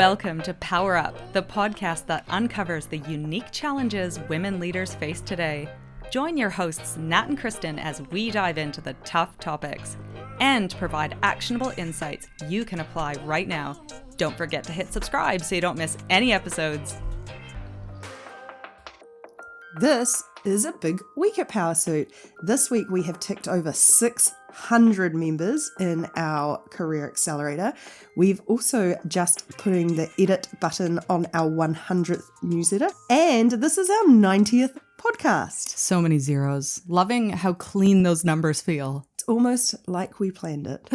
Welcome to Power Up, the podcast that uncovers the unique challenges women leaders face today. Join your hosts, Nat and Kristen, as we dive into the tough topics and provide actionable insights you can apply right now. Don't forget to hit subscribe so you don't miss any episodes. This is a big week at Powersuit. This week we have ticked over 600 members in our Career Accelerator. We've also just putting the edit button on our 100th newsletter. And this is our 90th podcast. So many zeros. Loving how clean those numbers feel. It's almost like we planned it.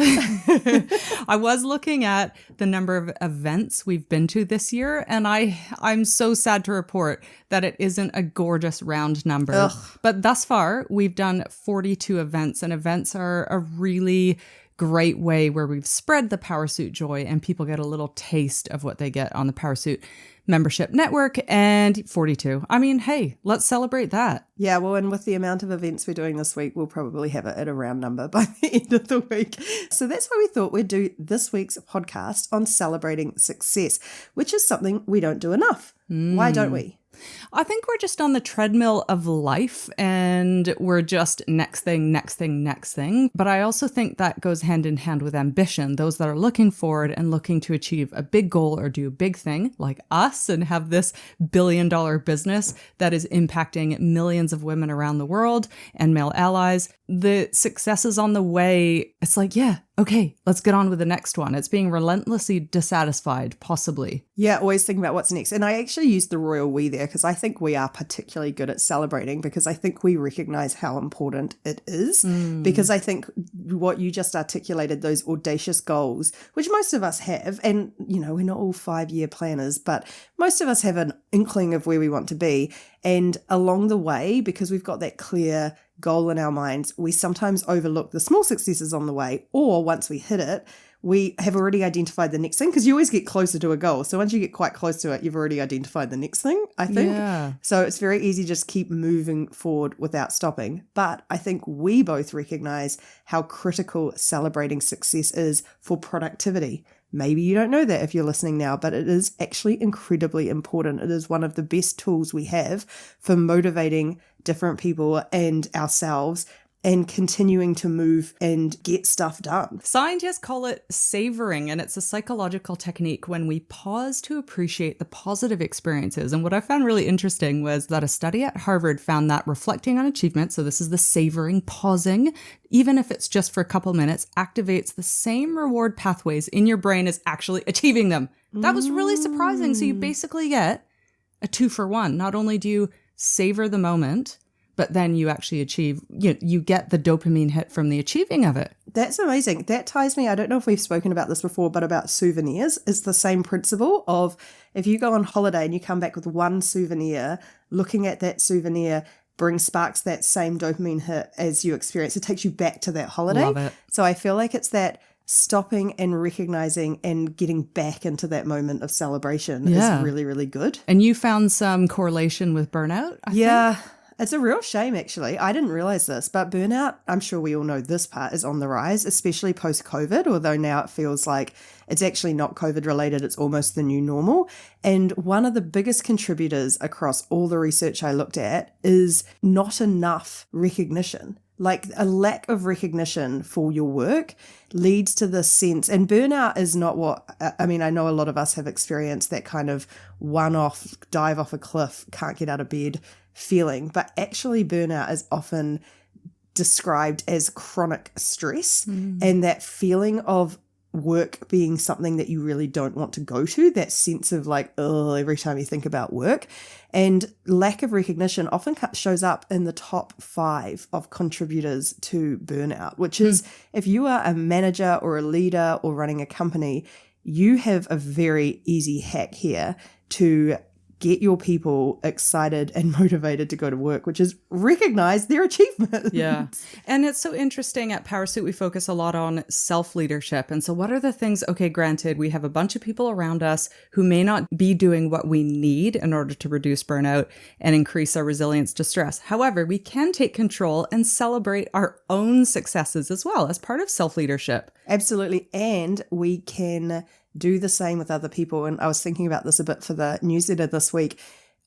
I was looking at the number of events we've been to this year, and I'm so sad to report that it isn't a gorgeous round number. Ugh. But thus far, we've done 42 events, and events are a really great way where we've spread the Powersuit joy and people get a little taste of what they get on the Powersuit membership network. And 42. I mean, hey, let's celebrate that. Yeah, well, and with the amount of events we're doing this week, we'll probably have it at a round number by the end of the week. So that's why we thought we'd do this week's podcast on celebrating success, which is something we don't do enough. Why don't we? I think we're just on the treadmill of life and we're just next thing, next thing, next thing. But I also think that goes hand in hand with ambition. Those that are looking forward and looking to achieve a big goal or do a big thing like us and have this billion-dollar business that is impacting millions of women around the world and male allies. The success is on the way. It's like, yeah, okay, let's get on with the next one. It's being relentlessly dissatisfied, possibly. Yeah, always thinking about what's next. And I actually used the royal we there because I think we are particularly good at celebrating because I think we recognize how important it is. Because I think what you just articulated, those audacious goals, which most of us have, and, you know, we're not all 5-year planners, but most of us have an inkling of where we want to be. And along the way, because we've got that clear goal in our minds, we sometimes overlook the small successes on the way, or once we hit it, we have already identified the next thing because you always get closer to a goal. So once you get quite close to it, you've already identified the next thing, I think. Yeah. So it's very easy to just keep moving forward without stopping. But I think we both recognize how critical celebrating success is for productivity. Maybe you don't know that if you're listening now, but it is actually incredibly important. It is one of the best tools we have for motivating different people and ourselves and continuing to move and get stuff done. Scientists call it savouring, and it's a psychological technique when we pause to appreciate the positive experiences. And what I found really interesting was that a study at Harvard found that reflecting on achievement, so this is the savouring, pausing, even if it's just for a couple minutes, activates the same reward pathways in your brain as actually achieving them. That was really surprising. So you basically get a 2-for-1. Not only do you savor the moment, but then you actually achieve, you get the dopamine hit from the achieving of it. That's amazing. That ties me, I don't know if we've spoken about this before, but about souvenirs. It's the same principle of if you go on holiday and you come back with one souvenir, looking at that souvenir sparks that same dopamine hit as you experience. It takes you back to that holiday. Love it. So I feel like it's that stopping and recognizing and getting back into that moment of celebration is really, really good. And you found some correlation with burnout, I think? It's a real shame, actually. I didn't realize this, but burnout, I'm sure we all know this part, is on the rise, especially post-COVID, although now it feels like it's actually not COVID related. It's almost the new normal. And one of the biggest contributors across all the research I looked at is not enough recognition. Like a lack of recognition for your work leads to this sense, and burnout is not what, I mean, I know a lot of us have experienced that kind of one-off, dive off a cliff, can't get out of bed feeling, but actually burnout is often described as chronic stress and that feeling of work being something that you really don't want to go to, that sense of like, oh, every time you think about work. And lack of recognition often shows up in the top 5 of contributors to burnout, which is if you are a manager or a leader or running a company, you have a very easy hack here to get your people excited and motivated to go to work, which is recognize their achievements. Yeah. And it's so interesting at Powersuit, we focus a lot on self-leadership. And so what are the things, okay, granted, we have a bunch of people around us who may not be doing what we need in order to reduce burnout and increase our resilience to stress. However, we can take control and celebrate our own successes as well as part of self-leadership. Absolutely. And we can do the same with other people. And I was thinking about this a bit for the newsletter this week.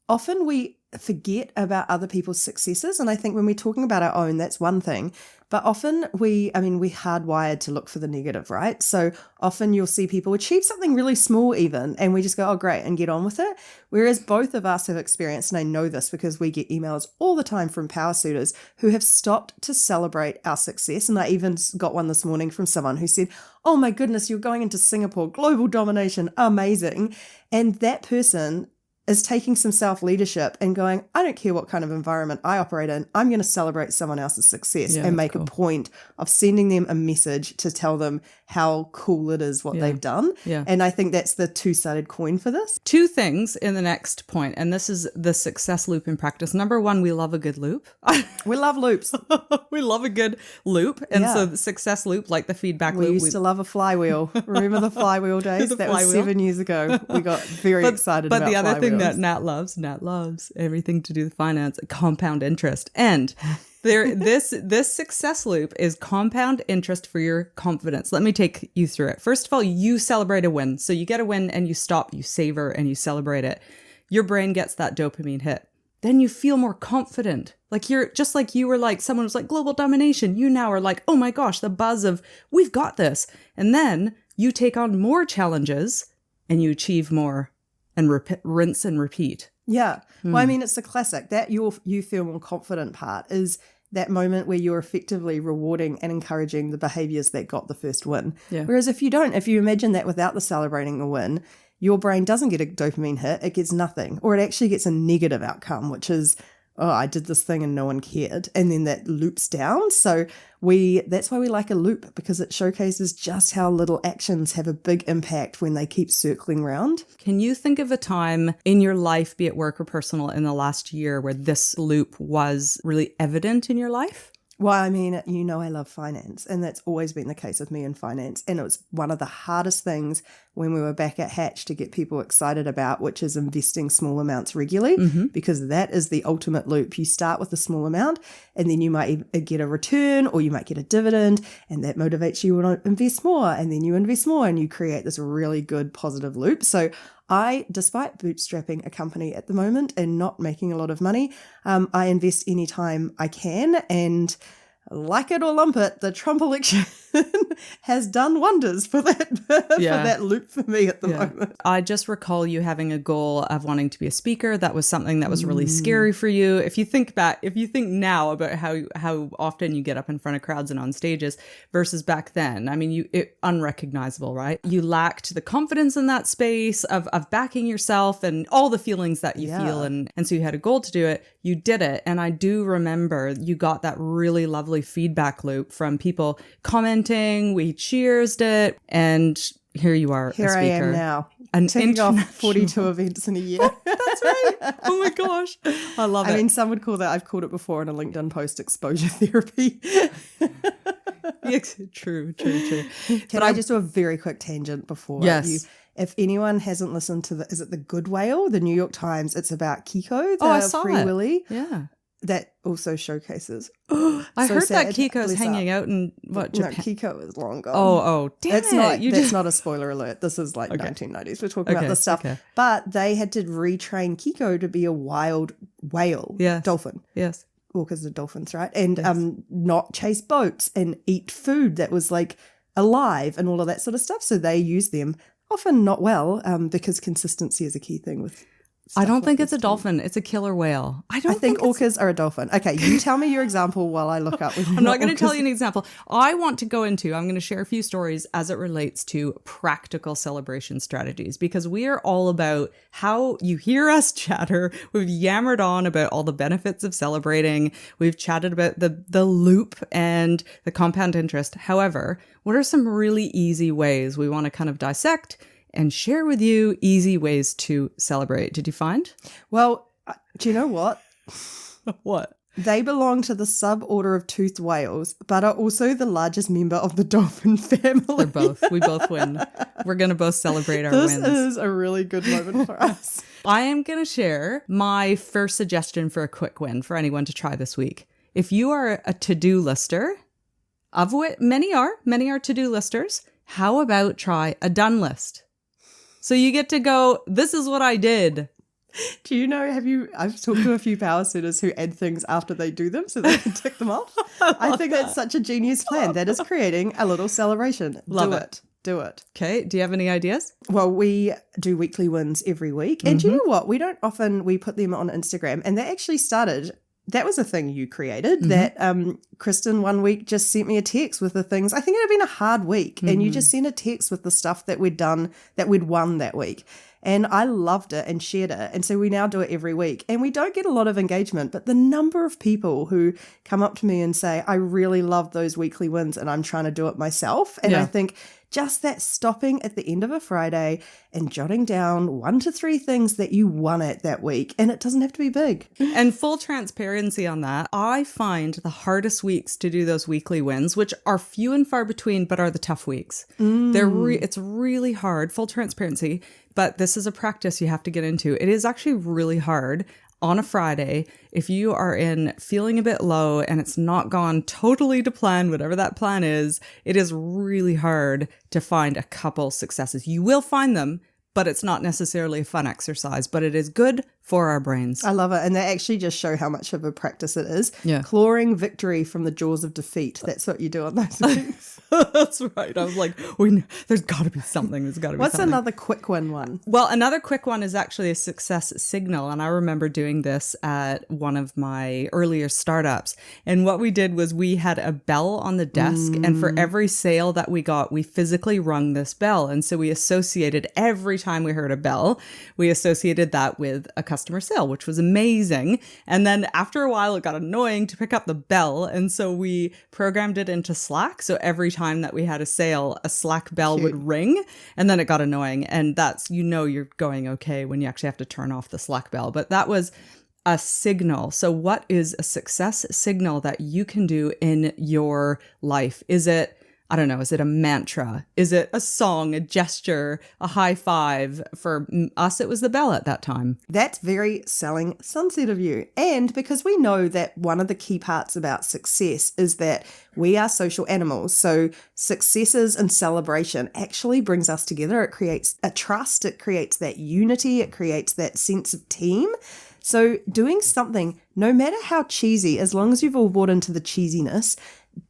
Often we forget about other people's successes. And I think when we're talking about our own, that's one thing. But often we're hardwired to look for the negative, right? So often you'll see people achieve something really small even, and we just go, oh, great, and get on with it. Whereas both of us have experienced, and I know this because we get emails all the time from power suitors who have stopped to celebrate our success. And I even got one this morning from someone who said, oh my goodness, you're going into Singapore, global domination, amazing. And that person is taking some self-leadership and going, I don't care what kind of environment I operate in, I'm going to celebrate someone else's success and make a point of sending them a message to tell them how cool it is what they've done. Yeah. And I think that's the two-sided coin for this. Two things in the next point, and this is the success loop in practice. Number one, we love a good loop. We love loops. We love a good loop. And so the success loop, like the feedback loop. We used to love a flywheel. Remember the flywheel days? That was 7 years ago. We got very excited about flywheels. But the other thing that Nat loves everything to do with finance, compound interest. And this success loop is compound interest for your confidence. Let me take you through it. First of all, you celebrate a win. So you get a win and you stop, you savor and you celebrate it. Your brain gets that dopamine hit. Then you feel more confident. Like you're just like you were like, someone was like global domination. You now are like, oh my gosh, the buzz of we've got this. And then you take on more challenges and you achieve more and rinse and repeat. Yeah. Well, I mean, it's the classic. That you feel more confident part is that moment where you're effectively rewarding and encouraging the behaviors that got the first win. Yeah. Whereas if you imagine that without the celebrating a win, your brain doesn't get a dopamine hit, it gets nothing. Or it actually gets a negative outcome, which is, oh, I did this thing and no one cared. And then that loops down. So that's why we like a loop, because it showcases just how little actions have a big impact when they keep circling round. Can you think of a time in your life, be it work or personal, in the last year where this loop was really evident in your life? Well, I mean, I love finance, and that's always been the case with me in finance. And it was one of the hardest things when we were back at Hatch to get people excited about, which is investing small amounts regularly, because that is the ultimate loop. You start with a small amount, and then you might get a return or you might get a dividend, and that motivates you to invest more, and then you invest more, and you create this really good positive loop. So despite bootstrapping a company at the moment and not making a lot of money, I invest anytime I can. And like it or lump it, the Trump election has done wonders for that loop for me at the moment. I just recall you having a goal of wanting to be a speaker. That was something that was really scary for you. If you think now about how often you get up in front of crowds and on stages versus back then, I mean, unrecognizable, right? You lacked the confidence in that space of backing yourself and all the feelings that you feel. And so you had a goal to do it. You did it. And I do remember you got that really lovely feedback loop from people commenting. We cheersed it. And here you are, Here a speaker. I am now. Ticking off 42 events in a year. That's right. Oh my gosh. I love it. I mean, some would call that, I've called it before in a LinkedIn post, exposure therapy. Yes, true. Can I just do a very quick tangent before if anyone hasn't listened to is it The Good Whale, the New York Times? It's about Kiko, the Free Willy. Yeah. That also showcases. I heard that Kiko's hanging out in Japan? No, Kiko is long gone. Oh, damn it. That's not a spoiler alert. This is like 1990s. We're talking about this stuff. Okay. But they had to retrain Kiko to be a wild whale. Dolphin. Yes. Orcas are dolphins, right? And not chase boats and eat food that was like alive and all of that sort of stuff. So they use them, often not well, because consistency is a key thing with I don't think it's a dolphin. It's a killer whale. I think orcas are a dolphin. Okay, you tell me your example while I look up. I'm not going to tell you an example. I'm going to share a few stories as it relates to practical celebration strategies, because we are all about how you hear us chatter. We've yammered on about all the benefits of celebrating. We've chatted about the loop and the compound interest. However, what are some really easy ways we want to kind of dissect and share with you easy ways to celebrate? Did you find? Well, do you know what? What? They belong to the suborder of toothed whales, but are also the largest member of the dolphin family. They're both. We both win. We're going to both celebrate our wins. This is a really good moment for us. I am going to share my first suggestion for a quick win for anyone to try this week. If you are a to-do lister, of which many are to-do listers, how about try a done list? So you get to go, this is what I did. Do you know, I've talked to a few power suitors who add things after they do them so they can tick them off. I think that's such a genius plan. That is creating a little celebration. Love it. Do it. Okay. Do you have any ideas? Well, we do weekly wins every week. And do you know what? We put them on Instagram, and that was a thing you created, that Kristen one week just sent me a text with the things. I think it had been a hard week, and you just sent a text with the stuff that we'd won that week. And I loved it and shared it. And so we now do it every week. And we don't get a lot of engagement, but the number of people who come up to me and say, I really love those weekly wins and I'm trying to do it myself. And I think just that stopping at the end of a Friday and jotting down 1 to 3 things that you won at that week. And it doesn't have to be big. And full transparency on that, I find the hardest weeks to do those weekly wins, which are few and far between, but are the tough weeks. It's really hard, full transparency, but this is a practice you have to get into. It is actually really hard on a Friday, if you are feeling a bit low and it's not gone totally to plan, whatever that plan is, it is really hard to find a couple successes. You will find them, but it's not necessarily a fun exercise, but it is good for our brains. I love it. And they actually just show how much of a practice it is. Yeah. Clawing victory from the jaws of defeat. That's what you do on those weeks. That's right. I was like, there's got to be something. What's another quick one? Well, another quick one is actually a success signal. And I remember doing this at one of my earlier startups. And what we did was we had a bell on the desk. And for every sale that we got, we physically rung this bell. And so we associated every time we heard a bell, we associated that with a customer sale, which was amazing. And then after a while, it got annoying to pick up the bell. And so we programmed it into Slack. So every time that we had a sale, a Slack bell would ring, and then it got annoying. And that's, you're going okay when you actually have to turn off the Slack bell. But that was a signal. So what is a success signal that you can do in your life? Is it, I don't know, is it a mantra? Is it a song, a gesture, a high five? For us, it was the bell at that time. That's very selling Sunset of you. And because we know that one of the key parts about success is that we are social animals. So successes and celebration actually brings us together. It creates a trust. It creates that unity. It creates that sense of team. So doing something, no matter how cheesy, as long as you've all bought into the cheesiness,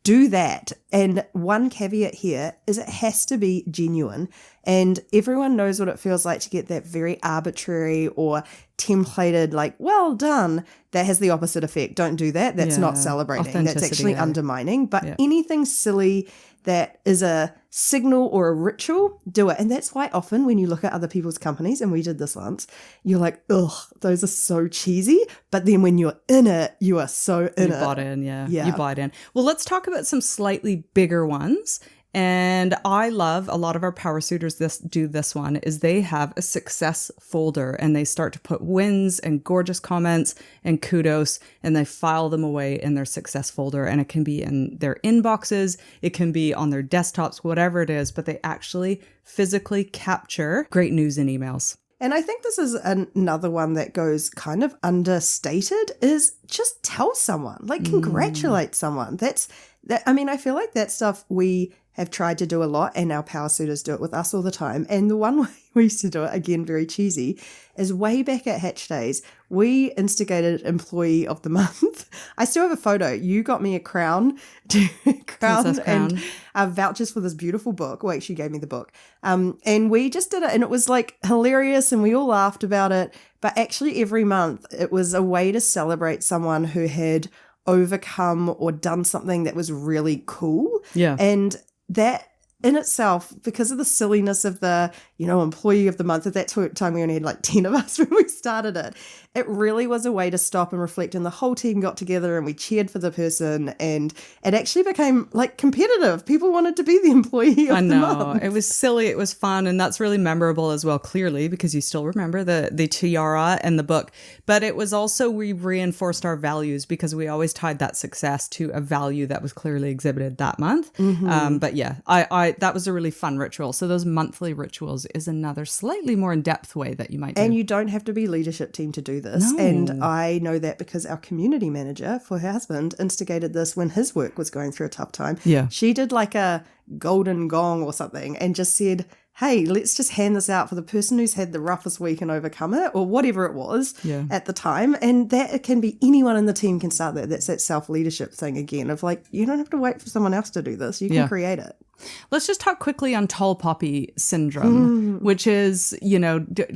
do that. And one caveat here is it has to be genuine. And everyone knows what it feels like to get that very arbitrary or templated, like, well done. That has the opposite effect. Don't do that. That's not celebrating. That's actually undermining. But anything silly that is a signal or a ritual, do it. And that's why often when you look at other people's companies, and we did this once, you're like, ugh, those are so cheesy. But then when you're in it, you are so in it. You bought in, yeah. You bought in. Well, let's talk about some slightly bigger ones. And I love, a lot of our power suitors do this one, is they have a success folder and they start to put wins and gorgeous comments and kudos, and they file them away in their success folder. And it can be in their inboxes, it can be on their desktops, whatever it is, but they actually physically capture great news in emails. And I think this is another one that goes kind of understated, is just tell someone, like congratulate someone. I feel like that stuff we have tried to do a lot, and our power suitors do it with us all the time. And the one way we used to do it, again, very cheesy, is way back at Hatch Days, we instigated Employee of the Month. I still have a photo. You got me a crown and vouchers for this beautiful book. Well, she gave me the book. And we just did it, and it was like hilarious, and we all laughed about it. But actually every month it was a way to celebrate someone who had overcome or done something that was really cool. Yeah. And that in itself, because of the silliness of the, Employee of the Month, at that time we only had like 10 of us when we started it. It really was a way to stop and reflect, and the whole team got together and we cheered for the person, and it actually became like competitive. People wanted to be the Employee of the Month. It was silly. It was fun. And that's really memorable as well, clearly, because you still remember the tiara and the book. But it was also, we reinforced our values because we always tied that success to a value that was clearly exhibited that month. But yeah, I that was a really fun ritual. So those monthly rituals is another slightly more in-depth way that you might do. And you don't have to be leadership team to do this. No. And I know that because our community manager for her husband instigated this when his work was going through a tough time. Yeah. She did like a golden gong or something and just said, hey, let's just hand this out for the person who's had the roughest week and overcome it, or whatever it was at the time. And that it can be anyone in the team can start that. That's that self-leadership thing again of like, you don't have to wait for someone else to do this. You can create it. Let's just talk quickly on tall poppy syndrome, which is,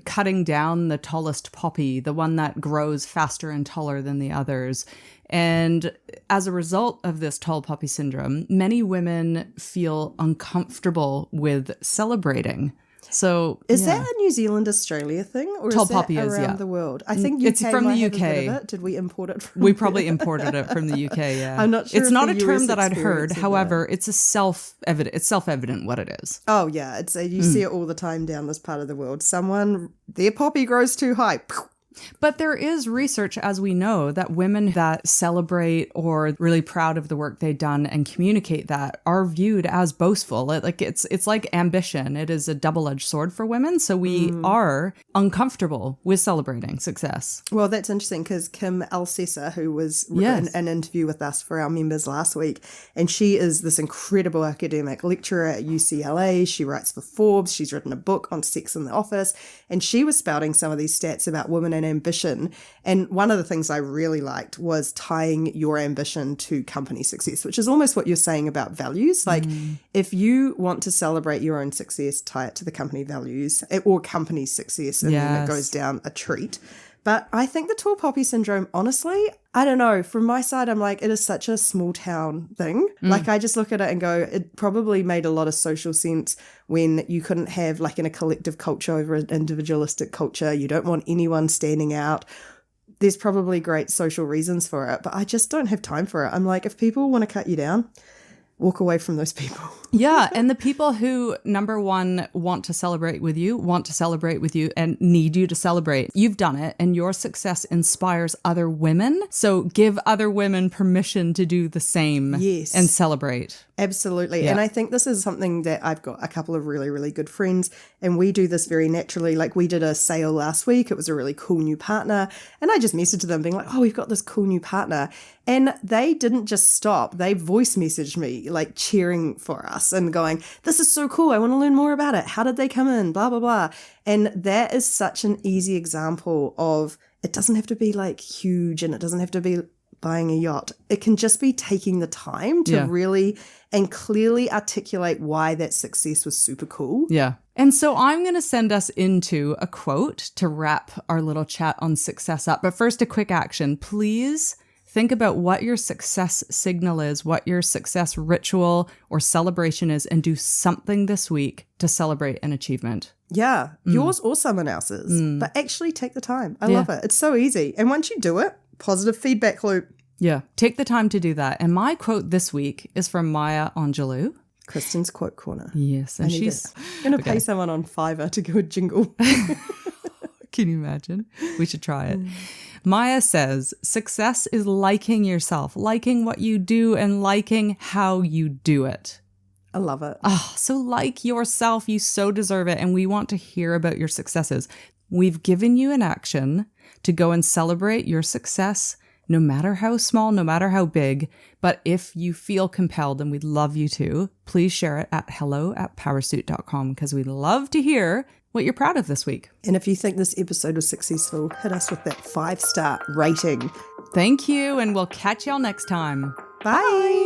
cutting down the tallest poppy, the one that grows faster and taller than the others. And as a result of this tall poppy syndrome, many women feel uncomfortable with celebrating. So is that a New Zealand, Australia thing, or tall is that poppy around the world? I think UK it's from the UK. Have a bit of it. Did we import it from We probably imported it from the UK, yeah. I'm not sure. It's if not the a term US that I'd heard. experiences However, it's self-evident what it is. Oh, yeah. You see it all the time down this part of the world. Their poppy grows too high. But there is research, as we know, that women that celebrate or really proud of the work they've done and communicate that are viewed as boastful. It's like ambition. It is a double-edged sword for women. So we are uncomfortable with celebrating success. Well, that's interesting because Kim Alcessa, who was in an interview with us for our members last week, and she is this incredible academic lecturer at UCLA. She writes for Forbes. She's written a book on sex in the office. And she was spouting some of these stats about women and ambition. And one of the things I really liked was tying your ambition to company success, which is almost what you're saying about values. Like if you want to celebrate your own success, tie it to the company values or company success, and then it goes down a treat. But I think the tall poppy syndrome, honestly, I don't know. From my side, I'm like, it is such a small town thing. Like I just look at it and go, it probably made a lot of social sense when you couldn't have like in a collective culture over an individualistic culture. You don't want anyone standing out. There's probably great social reasons for it, but I just don't have time for it. I'm like, if people want to cut you down, walk away from those people. Yeah. And the people who, number one, want to celebrate with you and need you to celebrate. You've done it and your success inspires other women. So give other women permission to do the same and celebrate. Absolutely. Yeah. And I think this is something that I've got a couple of really, really good friends and we do this very naturally. Like we did a sale last week. It was a really cool new partner. And I just messaged them being like, oh, we've got this cool new partner. And they didn't just stop. They voice messaged me like cheering for us and going, this is so cool. I want to learn more about it. How did they come in? Blah, blah, blah. And that is such an easy example of it doesn't have to be like huge and it doesn't have to be buying a yacht. It can just be taking the time to really and clearly articulate why that success was super cool. Yeah. And so I'm going to send us into a quote to wrap our little chat on success up. But first, a quick action. Please think about what your success signal is, what your success ritual or celebration is, and do something this week to celebrate an achievement. Yeah, yours or someone else's. But actually take the time. I love it. It's so easy. And once you do it, positive feedback loop. Yeah, take the time to do that. And my quote this week is from Maya Angelou. Kristen's quote corner. Yes, and she's going to pay someone on Fiverr to go a jingle. Can you imagine? We should try it. Maya says, success is liking yourself, liking what you do and liking how you do it. I love it. Oh, so like yourself, you so deserve it. And we want to hear about your successes. We've given you an action to go and celebrate your success, no matter how small, no matter how big. But if you feel compelled, and we'd love you to, please share it at hello@powersuit.com because we'd love to hear what you're proud of this week. And if you think this episode was successful, hit us with that 5-star rating. Thank you, and we'll catch y'all next time. Bye.